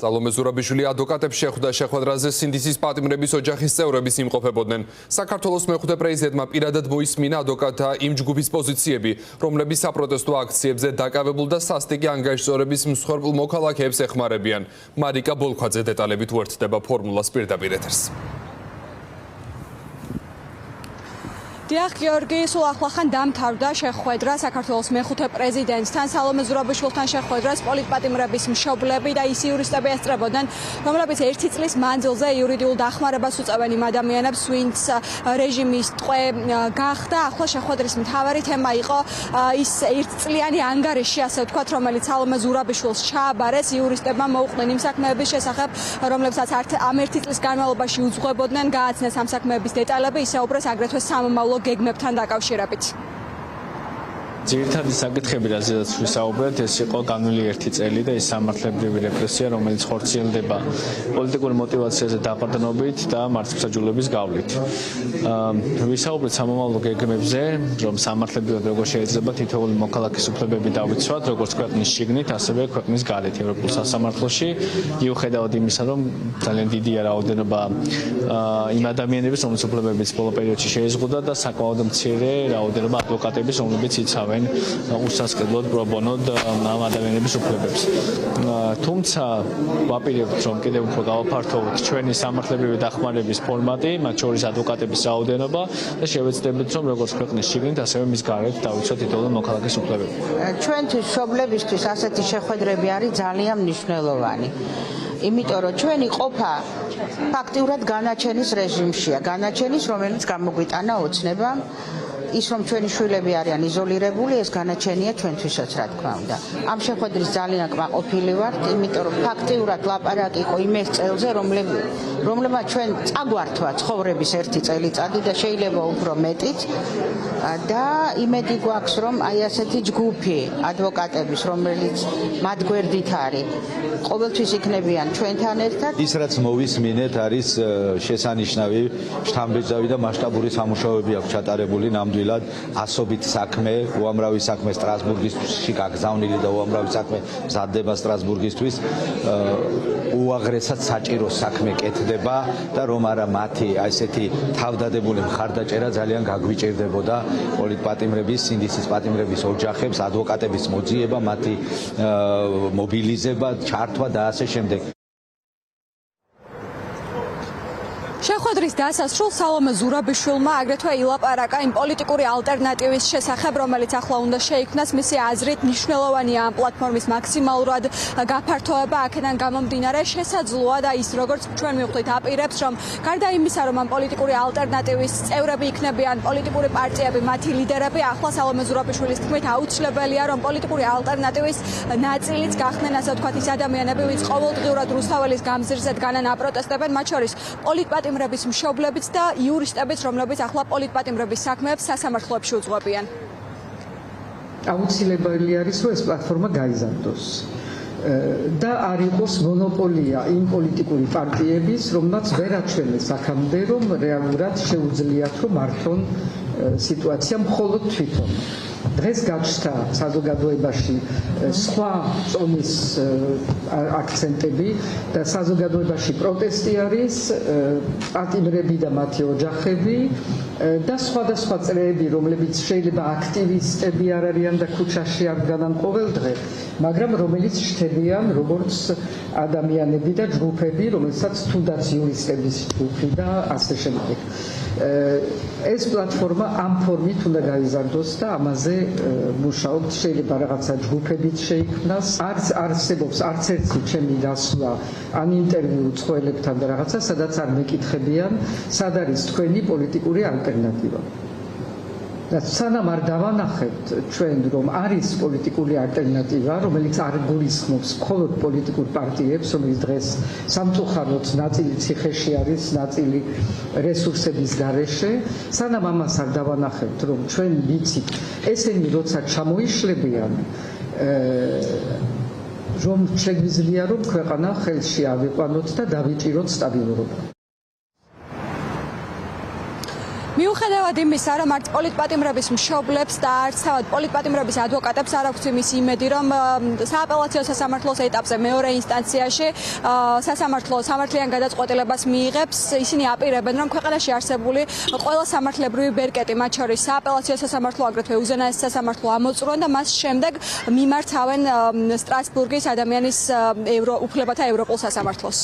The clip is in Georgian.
სალომე ზურაბიშვილი ადვოკატებს შეხვდა შეხვედრაზე სინდისის პატიმრების ოჯახის წევრების იმყოფებოდნენ. საქართველოს მეხუთე პრეზიდენტმა პირადად მოისმინა ადვოკატთა იმ ჯგუფის პოზიციები, რომლებიც საპროტესტო აქციებზე დაკავებულ და სასტიკი ანგარიშწორების მსხვერპლ მოქალაქეებს ეხმარებიან. მარიკა ბოლქვაძე დეტალებით უერთდება ფორმულას პირდაპირ ეთერს. დიახ, გიორგი, სულ ახლახან დამთავრდა შეხვედრა საქართველოს მეხუთე პრეზიდენტთან, სალომე ზურაბიშვილთან შეხვედრას პოლიტპატიმრების მშობლები და ის იურისტები ესწრებოდნენ, რომლებიც 1 წლის მანძილზე იურიდიულ დახმარებას უწევენ იმ ადამიანებს, ვინც რეჟიმის ტყვე გახდა. ახლა შეხვედრის მთავარი თემა იყო ის 1 წლიანი ანგარიში, ასე ვთქვათ, რომელიც სალომე ზურაბიშვილს ჩააბარეს, იურისტებმა მოუყვნენ იმ საქმეების შესახებ, რომლებსაც ამ 1 წლის განმავლობაში უძღვებოდნენ, გააცნეს ამ საქმეების დეტალები, ისაუბრეს აგრეთვე სამომავლო გეგმებთან დაკავშირებით. ძირითადი საკითხები, რაზეც ვისაუბრეთ, ეს იყო განვლილი 1 წელი და ის სამართლებრივი რეპრესია, რომელიც ხორციელდება პოლიტიკური მოტივაციაზე დაყრდნობით და მართლმსაჯულების გავლით. ვისაუბრეთ სამომავლო გეგმებზე, რომ სამართლებრივად როგორ შეიძლება თითოეული მოქალაქის უფლებები დავიცვათ, როგორც ქვეყნის შიგნით, ასევე ქვეყნის გარეთ, ევროპულ სასამართლოში. მიუხედავად იმისა, რომ ძალიან დიდია რაოდენობა იმ ადამიანების, რომლის უფლებებიც ბოლო პერიოდში შეიზღუდა და საკმაოდ მცირე რაოდენობა ადვოკატების, რომლებიც იცავენ უსასყიდლოდ პრობონოდ ამ ადამიანების უფლებებს. თუმცა ვაპირებთ, რომ კიდევ უფრო გავაფართოვოთ ჩვენი სამართლებრივი დახმარების ფორმატი, მათ შორის ადვოკატების რაოდენობა და შევეცდებით, რომ როგორც ქვეყნის შიგნით, ასევე მის გარეთ დავიცვათ თითოეული მოქალაქის უფლებები. ჩვენთვის მშობლებისთვის ასეთი შეხვედრები არის ძალიან მნიშვნელოვანი. იმიტომ რომ ჩვენი ყოფა ფაქტიურად განაჩენის რეჟიმშია, განაჩენის, რომელიც გამოგვიტანა ოცნება. ის რომ ჩვენი შვილები არიან იზოლირებული, ეს განაჩენია ჩვენთვისაც, რა თქმა უნდა. ამ შეხვედრის ძალიან კმაყოფილი ვართ, იმიტომ რომ ფაქტიურად ლაპარაკი იყო იმ წელზე, რომლებმაც ჩვენ წაგვართვა ცხოვრების 1 წელიწადი და შეიძლება უფრო მეტიც და იმედი გვაქვს, რომ აი ასეთი ჯგუფი ადვოკატების, რომელიც მათ გვერდით არის, ყოველთვის იქნებიან ჩვენთან ერთად. ის რაც მოვისმინეთ არის შესანიშნავი, შთამბეჭდავი და მასშტაბური სამუშაოები აქვს ჩატარებული ნამდვილად. ასობით საქმე, უამრავი საქმე სტრასბურგისთვის გაგზავნილი და უამრავი საქმე მზადდება სტრასბურგისთვის. უაღრესად საჭირო საქმე კეთდება და რომ არა მათი ესეთი თავდადებული მხარდაჭერა ძალიან გაგვიჭირდებოდა პოლიტპატიმრების, სინდისის პატიმრების ოჯახებს, ადვოკატების მოძიება, მათი მობილიზება, ჩართვა და ასე შემდეგ. შეხვედრის დასასრულს სალომე ზურაბიშვილმა აგრეთვე ილაპარაკა იმ პოლიტიკური ალტერნატივის შესახებ, რომელიც ახლა უნდა შეიქმნას. მისი აზრით მნიშვნელოვანია ამ პლატფორმის მაქსიმალურად გაფართოება, აქედან გამომდინარე შესაძლოა და ის როგორც ჩვენ მივხვდით აპირებს, რომ გარდა იმისა, რომ ამ პოლიტიკური ალტერნატივის წევრები იქნებიან პოლიტიკური პარტიები, მათი ლიდერები, ახლა სალომე ზურაბიშვილის თქმით აუცილებელია, რომ პოლიტიკური ალტერნატივის ნაწილიც გახდნენ, ასე ვთქვათ, ის ადამიანები, ვინც ყოველდღიურად რუსთაველის გამზირზე დგანან აპროტესტებენ, მათ შორის პოლიტპატიმრების მშობლებიც და იურისტებიც, რომლებიც ახლა პოლიტპატიმრების საქმეებს სასამართლოებში უძღვებიან. აუცილებელი არის, რომ ეს პლატფორმა გაიზარდოს და არ იყოს მონოპოლია იმ პოლიტიკური პარტიების, რომელსაც ვერ აჩვენეს აქამდე, რომ რეალურად შეუძლიათ რომ მართონ სიტუაცია მხოლოდ თვითონ. დღეს გაჩნდა საზოგადოებაში სხვა წონის აქცენტები და საზოგადოებაში პროტესტი არის, პატიმრები და მათი ოჯახები და სხვადასხვა წრეები, რომლებიც შეიძლება აქტივისტები არ არიან და ქუჩაში არ დგანან ყოველდღე, მაგრამ რომელიც შთებიან როგორც ადამიანები და ჯგუფები, რომელსაც თუნდაც იურისტების ჯგუფი და ასე შემდეგ. ეს პლატფორმა ამ ფორმით უნდა გაიზარდოს და ამაზე მუშაობთ. შეიძლება რაღაცა ჯგუფებიც შეიქმნას. არც არსებობს არც ერთი ჩემი დასვლა ან ინტერვიუ უცხოელებთან და რაღაცა, სადაც არ მეკითხებიან, სად არის თქვენი პოლიტიკური ალტერნატივა. და სანამ არ დავანახებთ ჩვენ, რომ არის პოლიტიკური ალტერნატივა, რომელიც არ გულისხმობს მხოლოდ პოლიტიკურ პარტიებს, რომელიც დღეს სამწუხაროდ ნაწილი ციხეში არის, ნაწილი რესურსების გარეშე, სანამ ამას არ დავანახებთ, რომ ჩვენ ვიცით, ესენი როცა ჩამოიშლებიან, რომ შეგვიძლია რომ ქვეყანა ხელში ავიყვანოთ და დავიჭიროთ სტაბილურობა. მიუხედავად იმისა, რომ არც პოლიტპატიმრების მშობლებს და არც თავად პოლიტპატიმრების ადვოკატებს არ აქვს იმის იმედი, რომ სააპელაციო სასამართლოს ეტაპზე მეორე ინსტანციაში სასამართლო სამართლიან გადაწყვეტილებას მიიღებს, ისინი აპირებენ, რომ ქვეყანაში არსებული ყველა სამართლებრივი ბერკეტი, მათ შორის სააპელაციო სასამართლო, აგრეთვე უზენაესი სასამართლო ამოწურონ და მას შემდეგ მიმართავენ სტრასბურგის ადამიანის უფლებათა ევროპულ სასამართლოს.